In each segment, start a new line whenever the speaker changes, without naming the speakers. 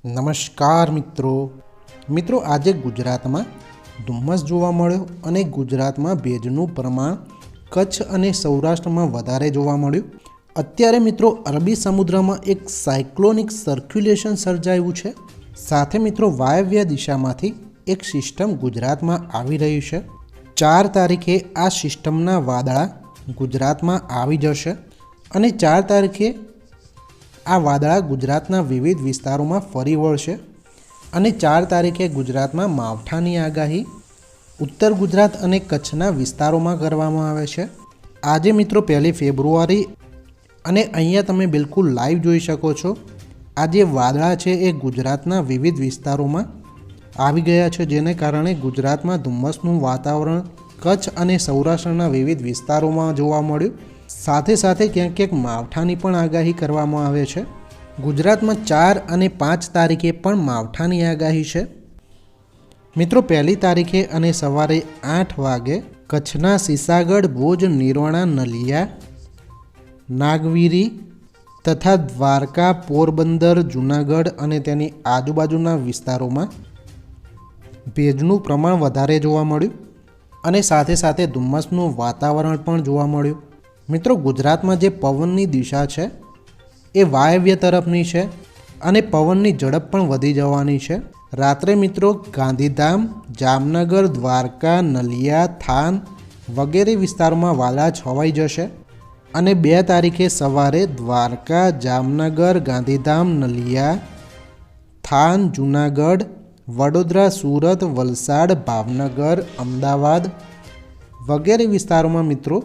નમસ્કાર મિત્રો આજે ગુજરાતમાં ધુમ્મસ જોવા મળ્યો અને ગુજરાતમાં ભેજનું પ્રમાણ કચ્છ અને સૌરાષ્ટ્રમાં વધારે જોવા મળ્યું। અત્યારે મિત્રો અરબી સમુદ્રમાં એક સાયક્લોનિક સર્ક્યુલેશન સર્જાયું છે। સાથે મિત્રો વાયવ્ય દિશામાંથી એક સિસ્ટમ ગુજરાતમાં આવી રહી છે। 4 તારીખે આ સિસ્ટમના વાદળા ગુજરાતમાં આવી જશે અને 4 તારીખે આ વાદળા ગુજરાતના વિવિધ વિસ્તારોમાં ફરી વળશે અને 4 તારીખે ગુજરાતમાં માવઠાની આગાહી ઉત્તર ગુજરાત અને કચ્છના વિસ્તારોમાં કરવામાં આવે છે। આજે મિત્રો 1 ફેબ્રુઆરી અને અહીંયા તમે બિલકુલ લાઈવ જોઈ શકો છો। આ જે વાદળા છે એ ગુજરાતના વિવિધ વિસ્તારોમાં આવી ગયા છે, જેને કારણે ગુજરાતમાં ધુમ્મસનું વાતાવરણ કચ્છ અને સૌરાષ્ટ્રના વિવિધ વિસ્તારોમાં જોવા મળ્યું। સાથે સાથે ક્યાંક માવઠાની પણ આગાહી કરવામાં આવે છે। ગુજરાતમાં 4 અને 5 તારીખે પણ માવઠાની આગાહી છે। મિત્રો 1 તારીખે અને સવારે 8 વાગે કચ્છના સિસાગઢ, ભુજ, નિરોણા, નલિયા, નાગવીરી તથા દ્વારકા, પોરબંદર, જૂનાગઢ અને તેની આજુબાજુના વિસ્તારોમાં ભેજનું પ્રમાણ વધારે જોવા મળ્યું અને સાથે સાથે ધુમ્મસનું વાતાવરણ પણ જોવા મળ્યું। મિત્રો ગુજરાતમાં જે પવનની દિશા છે એ વાયવ્ય તરફની છે અને પવનની ઝડપ પણ વધી જવાની છે। રાત્રે મિત્રો ગાંધીધામ, જામનગર, દ્વારકા, નલિયા, થાન વગેરે વિસ્તારોમાં વાદળા છવાઈ જશે અને 2 તારીખે સવારે દ્વારકા, જામનગર, ગાંધીધામ, નલિયા, થાન, જૂનાગઢ, વડોદરા, સુરત, વલસાડ, ભાવનગર, અમદાવાદ વગેરે વિસ્તારોમાં મિત્રો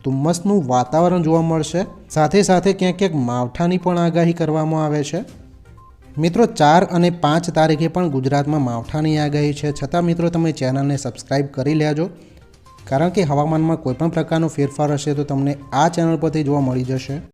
ધુમ્મસનું વાતાવરણ જોવા મળશે। સાથે સાથે ક્યાંક માવઠાની પણ આગાહી કરવામાં આવે છે। મિત્રો 4 અને 5 તારીખે પણ ગુજરાતમાં માવઠાની આગાહી છે, છતાં મિત્રો તમે ચેનલને સબસ્ક્રાઈબ કરી લેજો, કારણ કે હવામાનમાં કોઈપણ પ્રકારનો ફેરફાર હશે તો તમને આ ચેનલ પરથી જોવા મળી જશે।